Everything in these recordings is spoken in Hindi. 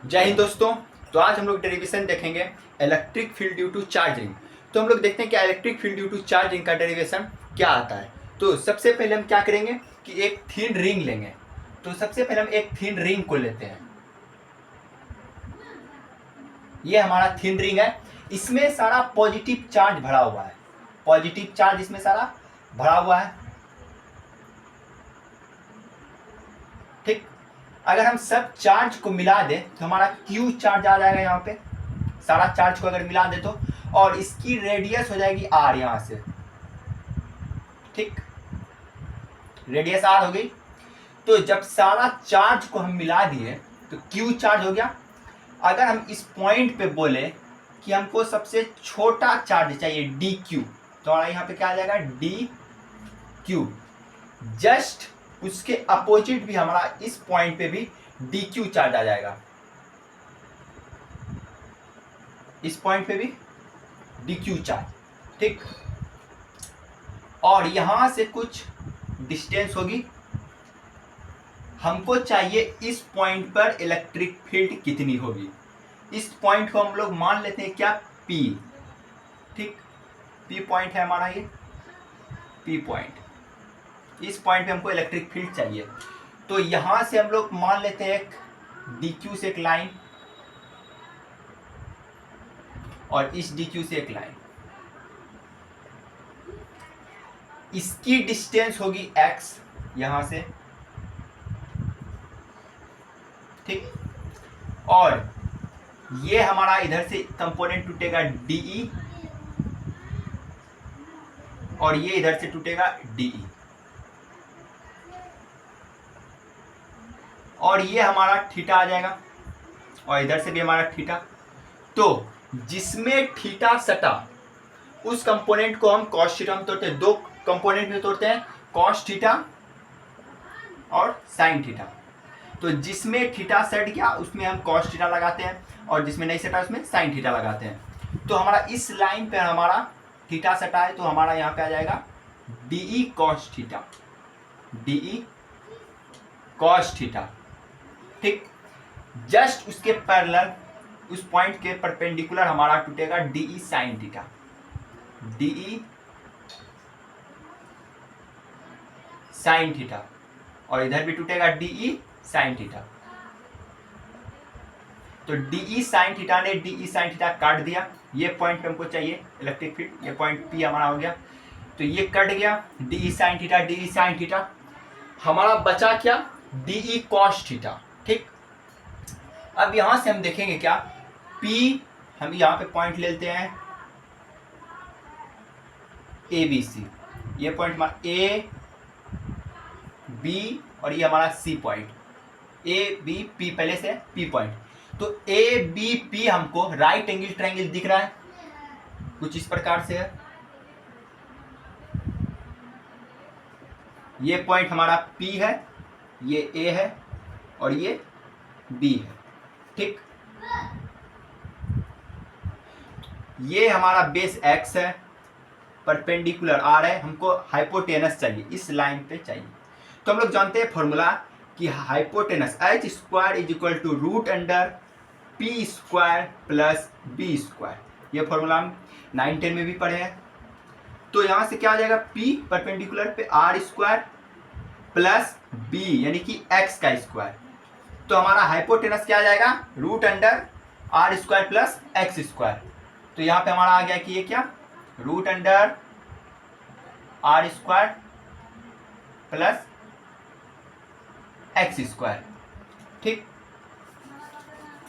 जय हिंद दोस्तों। तो आज हम लोग डेरिवेशन देखेंगे electric field due to charging. तो हम लोग देखते हैं कि electric field due to charging का डेरिवेशन क्या आता है। तो सबसे पहले हम क्या करेंगे कि एक थिन रिंग लेंगे। तो सबसे पहले हम एक थिन रिंग को लेते हैं। ये हमारा थिन रिंग है, इसमें सारा पॉजिटिव चार्ज भरा हुआ है। पॉजिटिव चार्ज इसमें सारा भरा हुआ है। ठीक, अगर हम सब चार्ज को मिला दें तो हमारा क्यू चार्ज आ जाएगा यहाँ पे। सारा चार्ज को अगर मिला दे तो, और इसकी रेडियस हो जाएगी आर यहां से। ठीक, रेडियस आर हो गई। तो जब सारा चार्ज को हम मिला दिए तो क्यू चार्ज हो गया। अगर हम इस पॉइंट पे बोले कि हमको सबसे छोटा चार्ज चाहिए डी क्यू, तो हमारा यहाँ पे क्या आ जाएगा डी क्यू। जस्ट उसके अपोजिट भी हमारा इस पॉइंट पे भी डी क्यू चार्ज आ जाएगा। इस पॉइंट पे भी डी क्यू चार्ज। ठीक, और यहां से कुछ डिस्टेंस होगी। हमको चाहिए इस पॉइंट पर इलेक्ट्रिक फील्ड कितनी होगी। इस पॉइंट को हम लोग मान लेते हैं क्या, पी। ठीक, पी पॉइंट है हमारा, ये पी पॉइंट। इस पॉइंट पे हमको इलेक्ट्रिक फील्ड चाहिए। तो यहां से हम लोग मान लेते हैं एक डी क्यू से एक लाइन, और इस डी क्यू से एक लाइन। इसकी डिस्टेंस होगी x यहां से। ठीक, और ये हमारा इधर से कंपोनेंट टूटेगा DE, और ये इधर से टूटेगा DE, और ये हमारा थीटा आ जाएगा, और इधर से भी हमारा थीटा। तो जिसमें थीटा सटा उस कंपोनेंट को हम कॉस थीटा में तोड़ते हैं। दो कंपोनेंट में तोड़ते हैं, कॉस थीटा और साइन थीटा। तो जिसमें थीटा सट गया उसमें हम कॉस थीटा लगाते हैं, और जिसमें नहीं सटा उसमें साइन थीटा लगाते हैं। तो हमारा इस लाइन पे हमारा थीटा सटा है, तो हमारा यहाँ पे आ जाएगा DE cos theta, DE cos theta. ठीक, जस्ट उसके पैरेलल उस पॉइंट के परपेंडिकुलर हमारा टूटेगा DE sine theta, DE sine theta, और इधर भी टूटेगा DE साइन थीटा। तो DE साइन थीटा ने DE साइन थीटा काट दिया। ये पॉइंट पे हमको चाहिए इलेक्ट्रिक फील्ड, ये पॉइंट P हमारा हो गया। तो ये कट गया, DE sine theta, DE sine theta. हमारा बचा क्या, DE कॉस थीटा। ठीक, अब यहां से हम देखेंगे क्या, P हम यहां पे पॉइंट ले लेते हैं ABC। ये पॉइंट हमारा A B, और ये हमारा C point. A B P पहले से P पॉइंट। तो A B P हमको राइट एंगल ट्रायंगल दिख रहा है, कुछ इस प्रकार से है। ये पॉइंट हमारा P है, ये A है, और ये B है। ठीक, ये हमारा बेस X है, परपेंडिकुलर R है, हमको हाइपोटेनस चाहिए, इस लाइन पे चाहिए। तो हम लोग जानते हैं फॉर्मूला कि hypotenuse H square is equal to root under P square plus B square. ये फॉर्मूला हम 9-10 में भी पढ़े हैं। तो यहां से क्या आ जाएगा, P परपेंडिकुलर पे R स्क्वायर प्लस B यानी कि X का स्क्वायर। तो हमारा हाइपोटेनस क्या आ जाएगा, root under R square plus X square. तो यहाँ पे हमारा आ गया कि ये क्या, root under R square plus X square. ठीक,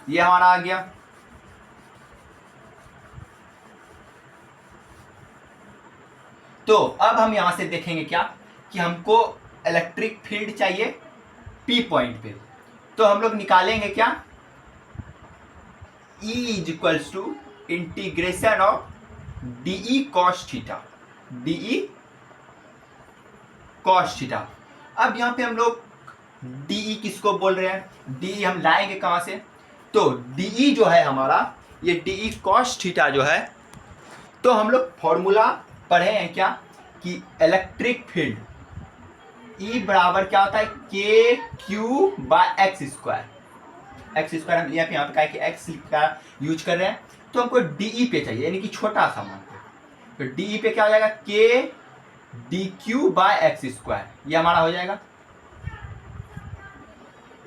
ये हमारा आ गया। तो अब हम यहां से देखेंगे क्या कि हमको इलेक्ट्रिक फील्ड चाहिए P पॉइंट पे। तो हम लोग निकालेंगे क्या, E is equals to integration of DE cos theta, DE cos theta. अब यहां पे हम लोग DE किसको बोल रहे हैं, DE हम लाएंगे कहां से, तो DE जो है हमारा, ये DE कॉस थीटा जो है, तो हम लोग फॉर्मूला पढ़े हैं क्या कि इलेक्ट्रिक फील्ड E बराबर क्या होता है, KQ/X स्क्वायर। एक्स स्क्वायर हम यहाँ पे क्या है कि एक्स का यूज कर रहे हैं, तो हमको डी पे चाहिए, यानी कि छोटा सा मान। तो डी पे क्या हो जाएगा, K D Q by X square, ये हमारा हो जाएगा।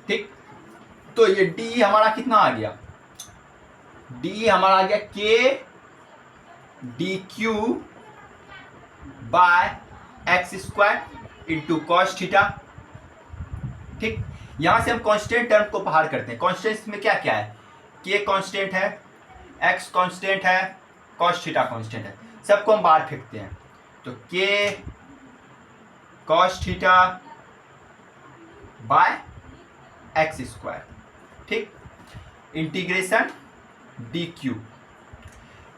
ठीक, तो ये डी हमारा कितना आ गया, डी हमारा आ गया K D Q by X square into cos theta. ठीक, यहां से हम कांस्टेंट टर्म को बाहर करते हैं। कांस्टेंट में क्या क्या है, के कांस्टेंट है, एक्स कांस्टेंट है, कॉस थीटा कांस्टेंट है, सबको हम बाहर फेंकते हैं। तो के cos theta by X square, ठीक, इंटीग्रेशन डी क्यू।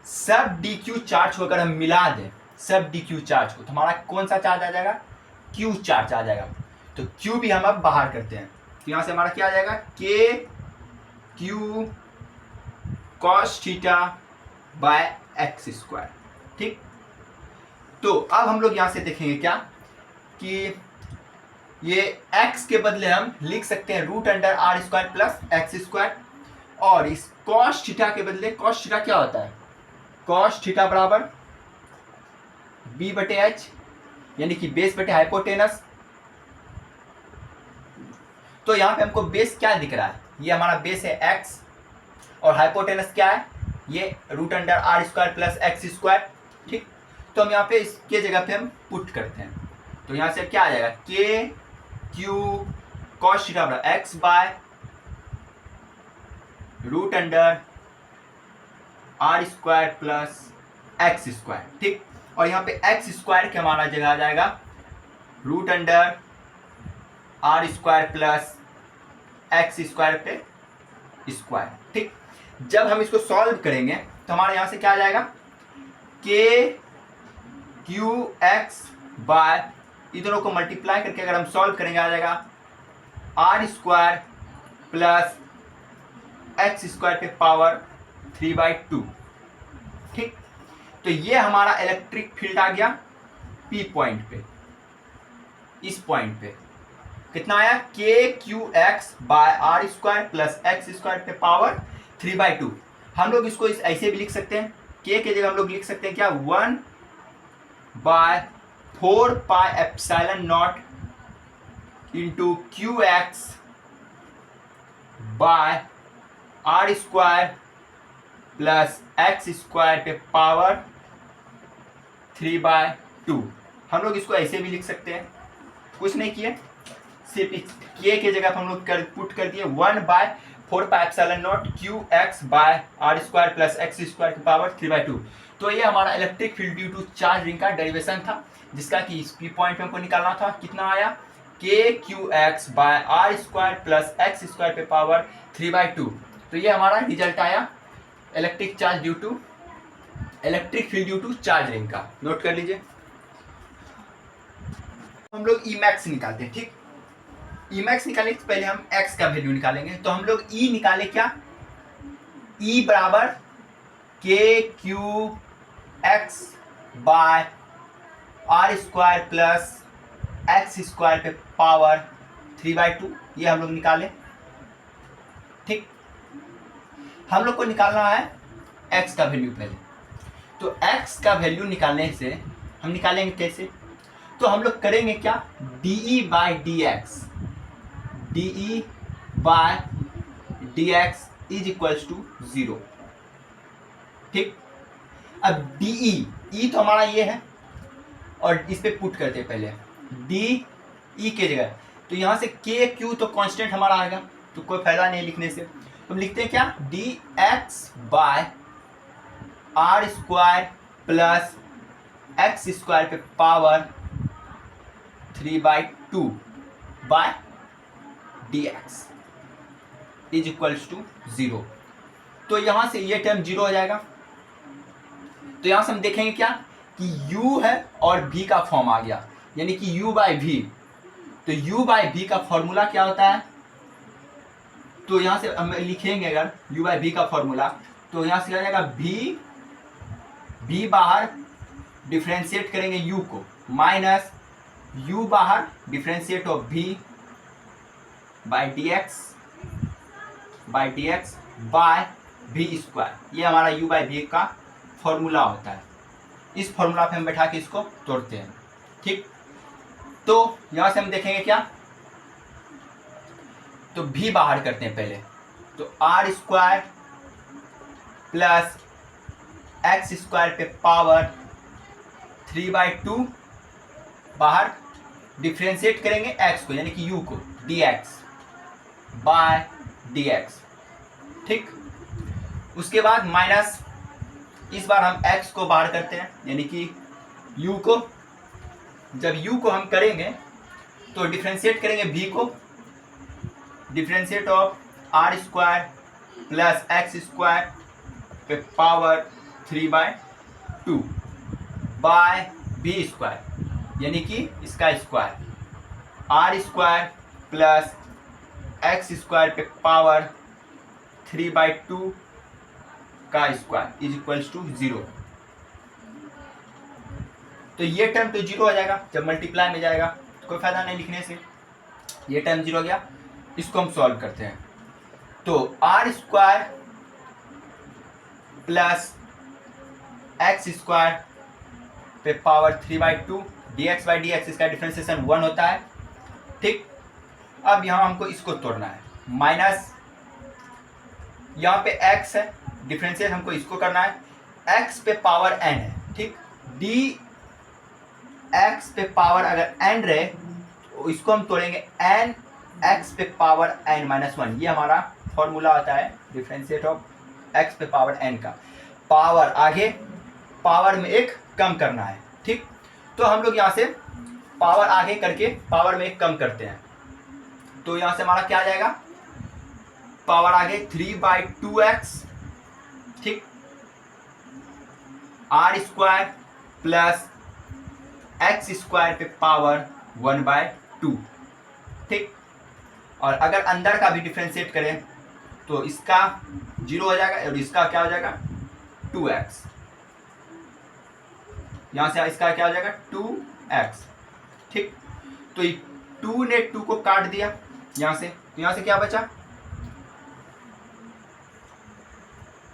सब डी क्यू चार्ज को अगर हम मिला दें, सब डी क्यू चार्ज को, तो हमारा कौन सा चार्ज आ जाएगा, क्यू चार्ज आ जाएगा। तो क्यू भी हम अब बाहर करते हैं, तो यहां से हमारा क्या आ जाएगा, के Q cos theta by X square. ठीक, तो अब हम लोग यहां से देखेंगे क्या कि ये x के बदले हम लिख सकते हैं root under R square plus x square, और इस कॉस थीटा के बदले, कॉस थीटा क्या होता है, कॉस थीटा बराबर b बटे एच, यानी कि बेस बटे हाइपोटेनस। तो यहां पे हमको बेस क्या दिख रहा है, ये हमारा बेस है x, और हाइपोटेनस क्या है, ये root under R square plus x square. ठीक, तो हम यहाँ पे इसके जगह पे हम पुट करते हैं, तो यहाँ से क्या आ जाएगा, के क्यू कॉस थीटा बराबर X by root under R square plus x square. ठीक, और यहाँ पे एक्स स्क्वायर के हमारा जगह आ जाएगा root under R square plus x square पे स्क्वायर। ठीक, जब हम इसको सॉल्व करेंगे तो हमारे यहाँ से क्या आ जाएगा, के क्यू एक्स बाय, इधरों को मल्टीप्लाई करके अगर हम सॉल्व करेंगे आ जाएगा R square plus x square पे पावर 3/2। ठीक, तो ये हमारा इलेक्ट्रिक फील्ड आ गया पी पॉइंट पे, इस पॉइंट पे कितना आया, K Q x by are square plus x square पे पावर 3/2। हम लोग इसको ऐसे भी लिख सकते हैं, के जगह हम लोग लिख सकते हैं क्या, 1/4 pi epsilon nought into Q x by are square plus x square पे पावर 3/2। हम लोग इसको ऐसे भी लिख सकते हैं, कुछ नहीं किए, सिर्फ के जगह हम लोग पुट कर दिए 1/4 pi epsilon nought Q x by are square plus x square की पावर 3/2। तो ये हमारा electric field due to charge ring का डेरिवेशन था, जिसका कि इस पी पॉइंट पे हमको निकालना था। कितना आया, K Q x by are square plus x square पे पावर 3/2। तो ये हमारा रिजल्ट आया electric charge due to, electric field due to charge ring का। नोट कर लीजिए। हम लोग ई मैक्स निकालते हैं। ठीक, ई मैक्स निकालने से पहले हम एक्स का वैल्यू निकालेंगे, तो हम लोग ई निकाले क्या, ई बराबर के Q x by are square plus x square पे पावर 3/2, ये हम लोग निकाले। ठीक, हम लोग को निकालना है एक्स का वैल्यू पहले, तो एक्स का वैल्यू निकालने से हम निकालेंगे कैसे, तो हम लोग करेंगे क्या, D E by D X, D E by D X is equals to 0। ठीक, अब डी ई तो हमारा ये है, और इस पे पुट करते हैं पहले डी ई के जगह, तो यहाँ से के क्यू तो कांस्टेंट हमारा आएगा, तो कोई फायदा नहीं लिखने से। तो हम लिखते हैं क्या, D X by are square plus x square पे power 3/2 by D X is equals to 0। तो यहां से ये टर्म 0 हो जाएगा। तो यहां से हम देखेंगे क्या कि u है और v का फॉर्म आ गया, यानी कि u बाई v। तो u बाई v का फॉर्मूला क्या होता है, तो यहां से हम लिखेंगे अगर u बाई v का फॉर्मूला, तो यहां से आ जाएगा v बाहर डिफ्रेंशिएट करेंगे u को, माइनस u बाहर differentiate of v by D X by D X by V square. ये हमारा u बाई वी का फॉर्मूला होता है। इस फॉर्मूला पे हम बैठा के इसको तोड़ते हैं। ठीक, तो यहाँ से हम देखेंगे क्या, तो भी बाहर करते हैं पहले। तो R square plus x square पे पावर 3/2 बाहर डिफ्रेंशिएट करेंगे x को, यानी कि u को, dx बाय dx। ठीक, उसके बाद माइनस, इस बार हम x को बाहर करते हैं, यानी कि u को। जब u को हम करेंगे तो डिफ्रेंशिएट करेंगे v को, differentiate of R square plus x square पे पावर 3/2 बाय वी स्क्वायर, यानी कि इसका square, are square plus x square पे पावर 3/2 का स्क्वायर इज इक्वल्स टू 0। तो ये टर्म तो 0 हो जाएगा जब मल्टीप्लाई में जाएगा, तो कोई फायदा नहीं लिखने से, ये टर्म 0 हो गया। इसको हम सॉल्व करते हैं। तो R square plus x square पे power 3/2 dx by D X, इसका डिफ्रेंसिएशन 1 होता है। ठीक, अब यहाँ हमको इसको तोड़ना है। माइनस यहाँ पे x है, डिफ्रेंशिएट हमको इसको करना है, x पे पावर n है। ठीक, डी x पे पावर अगर n रहे तो इसको हम तोड़ेंगे n x पे पावर n माइनस 1। ये हमारा फॉर्मूला होता है डिफ्रेंशिएट ऑफ x पे पावर n का। पावर आगे, पावर में एक कम करना है। ठीक, तो हम लोग यहाँ से पावर आगे करके पावर में एक कम करते हैं। तो यहाँ से हमारा क्या आ जाएगा, पावर आगे 3/2x। ठीक, R square plus x square पे पावर 1/2। ठीक, और अगर अंदर का भी डिफ्रेंशिएट करें तो इसका 0 हो जाएगा और इसका क्या हो जाएगा 2x। यहाँ से इसका क्या हो जाएगा 2x। ठीक, तो 2 ने 2 को काट दिया यहाँ से, तो यहाँ से क्या बचा,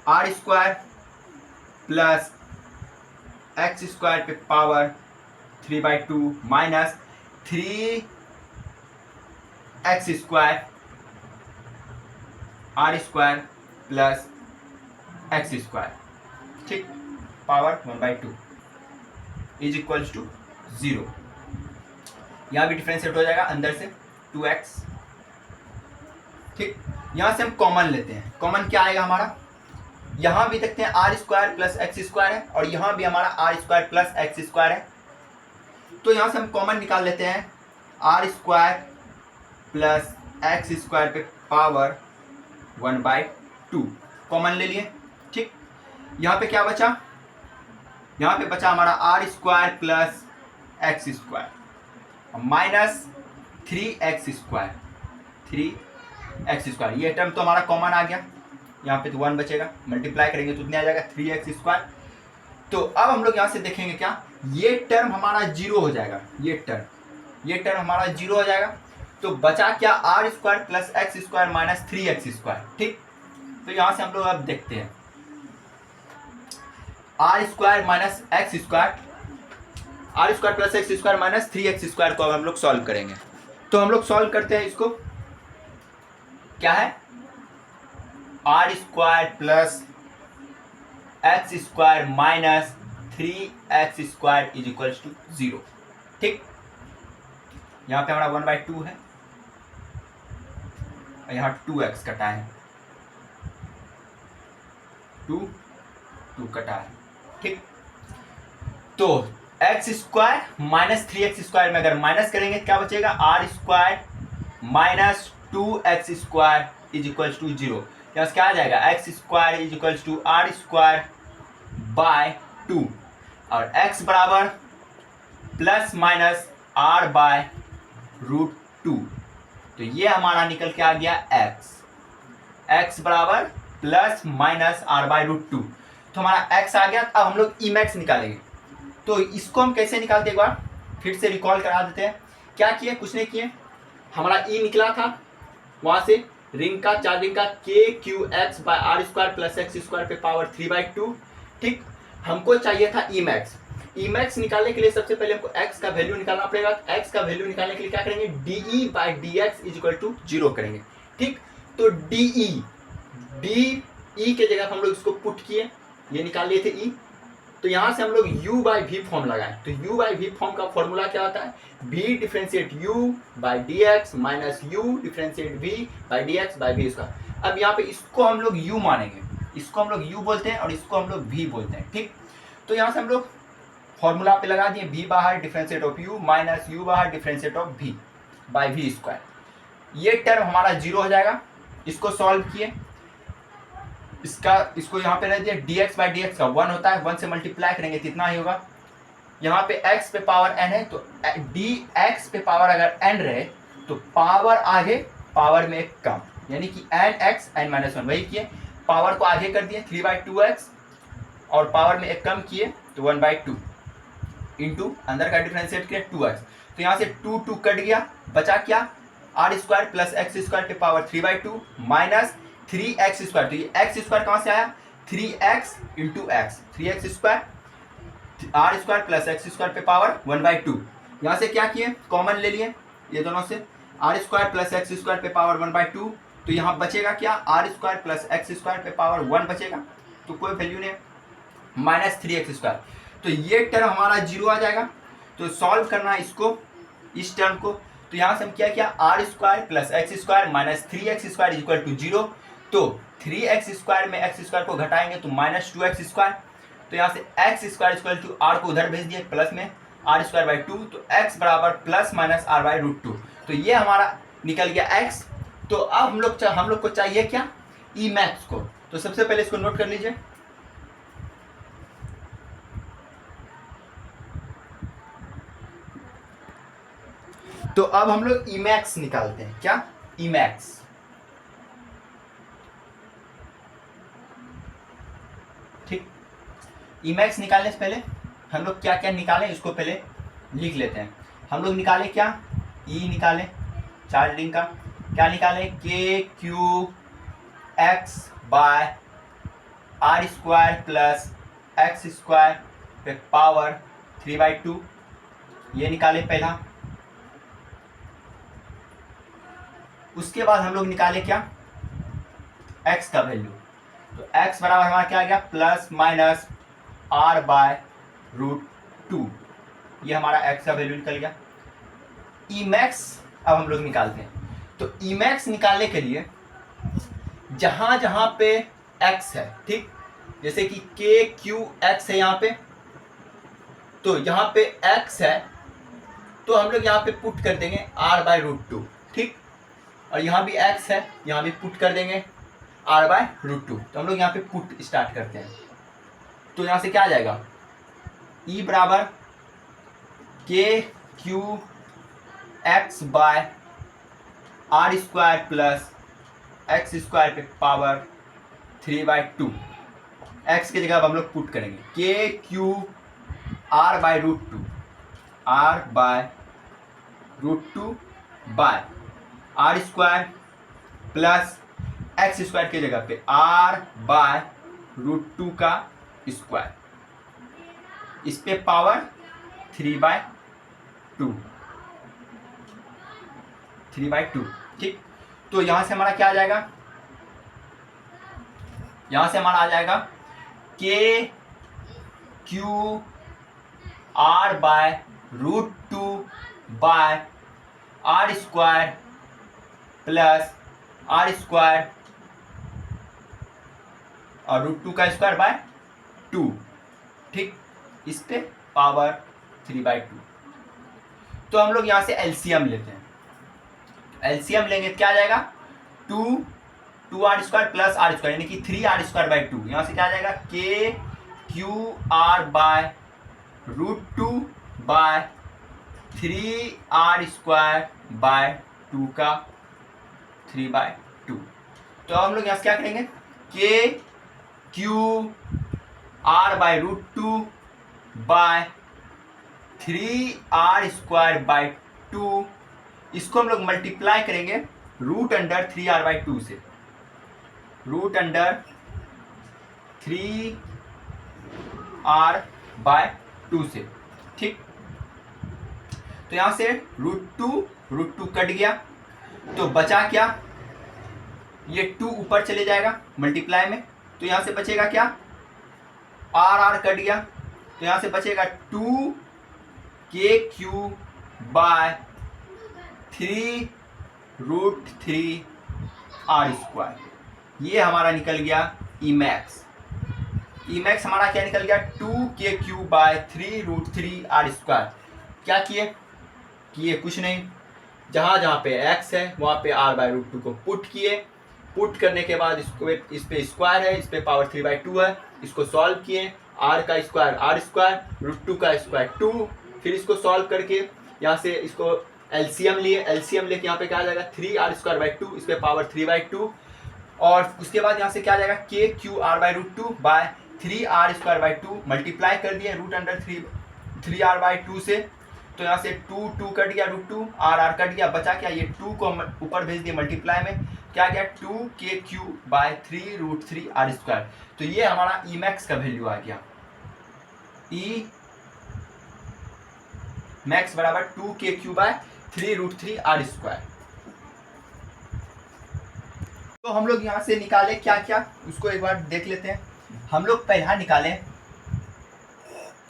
R square plus x square पे power 3/2 minus 3x square are square plus x square. ठीक, पावर 1/2 इज इक्वल्स टू 0। यहाँ भी डिफ्रेंशिएट हो जाएगा अंदर से 2x। ठीक, यहाँ से हम कॉमन लेते हैं। कॉमन क्या आएगा हमारा, यहाँ भी देखते हैं R square plus x square है और यहाँ भी हमारा R square plus x square है। तो यहाँ से हम कॉमन निकाल लेते हैं, R square plus x square पे पावर 1/2 कॉमन ले लिए। ठीक, यहाँ पे क्या बचा, यहाँ पे बचा हमारा R square plus x square minus 3x square. ये टर्म तो हमारा कॉमन आ गया, यहाँ पे तो 1 बचेगा, मल्टीप्लाई करेंगे तो उतने आ जाएगा 3x स्क्वायर। तो अब हम लोग यहाँ से देखेंगे क्या, ये टर्म हमारा 0 हो जाएगा, ये टर्म हमारा 0 हो जाएगा। तो बचा क्या, are square plus x square minus 3x square. ठीक, तो यहाँ से हम लोग अब देखते हैं, R square minus X square, are square plus x square minus 3x square को अब हम लोग सॉल्व करेंगे। तो हम लोग सॉल्व करते हैं इसको, क्या है, R square plus x square minus 3x square is equals to 0। ठीक, यहाँ पे हमारा 1/2 है और यहाँ 2x कटा है, 2 कटा है। ठीक, तो x square minus 3x square में अगर माइनस करेंगे क्या बचेगा, R square minus 2x square is equals to 0। यहाँ से क्या आ जाएगा, X square is equals to R square by 2 और x बराबर प्लस माइनस r बाय √2। तो ये हमारा निकल के आ गया x बराबर प्लस माइनस r बाय √2। तो हमारा x आ गया। अब हम लोग ई मैक्स निकालेंगे। तो इसको हम कैसे निकालते, एक बार फिर से रिकॉल करा देते हैं। क्या किए, कुछ नहीं किए, हमारा ई निकला था, वहाँ से रिंग का, चार रिंग का K Q x by are square plus x square पे पावर 3/2। ठीक, हमको चाहिए था ई मैक्स। ई मैक्स निकालने के लिए सबसे पहले हमको x का वैल्यू निकालना पड़ेगा। x का वैल्यू निकालने के लिए क्या करेंगे, D by D X is equal to 0 करेंगे। ठीक, तो डी के जगह हम लोग इसको पुट किए, ये निकाल लिए थे ई। तो यहां से हम लोग u बाई वी फॉर्म लगाए। तो u बाई वी फॉर्म का फॉर्मूला क्या होता है, v differentiate u by D X minus u differentiate v by D X by we square. अब यहाँ पे इसको हम लोग u मानेंगे, इसको हम लोग u बोलते हैं और इसको हम लोग v बोलते हैं। ठीक, तो यहाँ से हम लोग फॉर्मूला पे लगा दिए, v बाहर differentiate of u minus u बाहर differentiate of v by we square. ये टर्म हमारा 0 हो जाएगा। इसको सॉल्व किए, इसको यहाँ पे रह दिया, dx बाई डी एक्स का 1 होता है, 1 से मल्टीप्लाई करेंगे कितना ही होगा। यहाँ पे x पे पावर n है, तो dx पे पावर अगर n रहे तो पावर आगे, पावर में एक कम, यानी कि nx n माइनस 1 वही किए, पावर को आगे कर दिए 3/2x और पावर में एक कम किए तो 1/2 इंटू अंदर का डिफ्रेंशिएट किया 2x। तो यहाँ से 2 कट गया, बचा क्या, are square plus x square पे पावर 3/2 माइनस 3x स्क्वायर। तो ये x स्क्वायर कहाँ से आया, 3x into x, 3x square are square plus x square पे पावर 1/2। यहाँ से क्या किए, कॉमन ले लिए ये दोनों से, r square plus x square पे पावर 1/2। तो यहाँ बचेगा क्या, are square plus x square पे पावर 1 बचेगा, तो कोई वैल्यू नहीं, माइनस 3x स्क्वायर। तो ये टर्म हमारा 0 आ जाएगा। तो सॉल्व करना है इसको, इस टर्म को। तो यहाँ से हम क्या किया, r square plus x square minus 3x square is equal to 0। तो 3x स्क्वायर में x स्क्वायर को घटाएंगे तो माइनस 2x स्क्वायर। तो यहाँ से x square equal to r को उधर भेज दिए, प्लस में आर स्क्वायर बाई 2, तो x बराबर प्लस माइनस आर बाई √2। तो ये हमारा निकल गया x। तो अब हम लोग को चाहिए क्या, ई मैक्स को। तो सबसे पहले इसको नोट कर लीजिए, तो अब हम लोग ई मैक्स निकालते हैं। क्या, ई मैक्स। ठीक, ई मैक्स निकालने से पहले हम लोग क्या क्या निकालें इसको पहले लिख लेते हैं। हम लोग निकाले क्या, ई निकाले चार्ज रिंग का, क्या निकाले, k Q x by are square plus x square पे पावर 3/2, ये निकाले पहला। उसके बाद हम लोग निकाले क्या, x का वैल्यू। तो x बराबर हमारा क्या आ गया, प्लस माइनस r बाय √2, ये हमारा x का वैल्यू निकल गया। ई मैक्स अब हम लोग निकालते हैं। तो ई मैक्स निकालने के लिए जहां जहां पे x है, ठीक, जैसे कि के क्यू एक्स है यहाँ पे, तो यहाँ पे x है तो हम लोग यहाँ पे पुट कर देंगे r बाय √2। ठीक, और यहाँ भी x है, यहाँ भी पुट कर देंगे r बाय √2। तो हम लोग यहाँ पे पुट स्टार्ट करते हैं। तो यहाँ से क्या आ जाएगा, e बराबर के Q x by are square plus x square पे पावर 3/2। x की जगह अब हम लोग पुट करेंगे k q r by √2, r by √2 by are square plus x square की जगह पे r बाय √2 का स्क्वायर, इस पे पावर 3/2। ठीक, तो यहां से हमारा क्या आ जाएगा, यहां से हमारा आ जाएगा के q r by √2 by are square plus r square और √2 का स्क्वायर बाय 2। ठीक, इस पे पावर 3/2। तो हम लोग यहाँ से एलसीएम लेते हैं। एलसीएम लेंगे क्या आ जाएगा, 2r square plus r square यानी कि 3r स्क्वायर बाय 2। यहाँ से क्या आ जाएगा, के q r by √2 by 3r square by 2 का 3/2। तो हम लोग यहाँ से क्या करेंगे, k q r by √2 by 3r square by 2, इसको हम लोग मल्टीप्लाई करेंगे रूट अंडर 3r/2 से, रूट अंडर 3r/2 से, ठीक। तो यहां से रूट टू कट गया, तो बचा क्या, ये 2 ऊपर चले जाएगा मल्टीप्लाई में, तो यहां से बचेगा क्या, r कट गया, तो यहां से बचेगा 2kq/3√3r²। ये हमारा निकल गया Emax। Emax हमारा क्या निकल गया, 2kq/3√3r²। क्या किए कुछ नहीं, जहां जहां पे x है वहां पे r/√2 को पुट किए, पुट करने के बाद इसको इस पे स्क्वायर है, इस पे पावर 3/2 है, इसको सॉल्व किए, r का स्क्वायर r², √2 का स्क्वायर 2, फिर इसको सॉल्व करके यहाँ से इसको एलसीएम लेके यहाँ पे क्या आ जाएगा 3r²/2, इस पे पावर 3/2, और उसके बाद यहाँ से क्या आ जाएगा kq/√2/3r²/2 मल्टीप्लाई कर दिए रूट अंडर 3r/2 से, तो यहाँ से 2 कट गया, √2 r कट गया, बचा क्या, ये 2 को ऊपर भेज दिए मल्टीप्लाई में, क्या गया 2kq/3√3r²। तो ये हमारा Emax का वैल्यू आ गया, Emax बराबर 2kq/3√3r²। तो हम लोग यहाँ से निकाले क्या क्या, उसको एक बार देख लेते हैं। हम लोग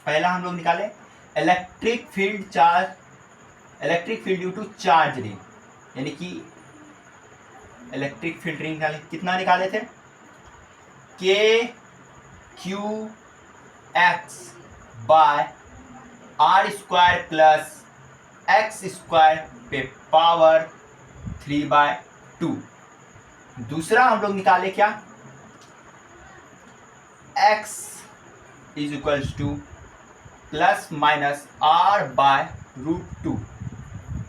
पहला हम लोग निकाले electric field due to charge ring, यानी कि इलेक्ट्रिक फील्ड रिंग निकाले, कितना निकाले थे, kqx/r² प्लस x² पे पावर 3/2। दूसरा हम लोग निकाले क्या, x = ±r/√2।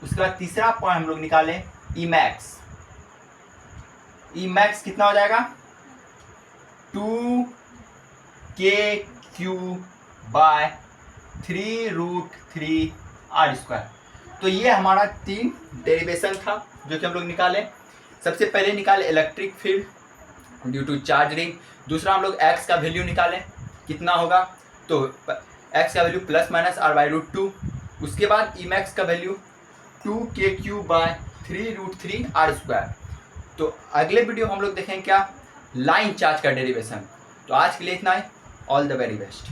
उसके बाद तीसरा पॉइंट हम लोग निकाले Emax कितना हो जाएगा, 2kq/3√3r²। तो ये हमारा 3 डेरिवेशन था जो कि हम लोग निकाले। सबसे पहले निकाले electric field due to charge ring, दूसरा हम लोग x का वैल्यू निकाले कितना होगा, तो x का वैल्यू ±r/√2। उसके बाद Emax का वैल्यू 2kq/3√3r²। तो अगले वीडियो हम लोग देखेंगे क्या, लाइन चार्ज का डेरिवेशन। तो आज के लिए इतना ही, ऑल द वेरी बेस्ट।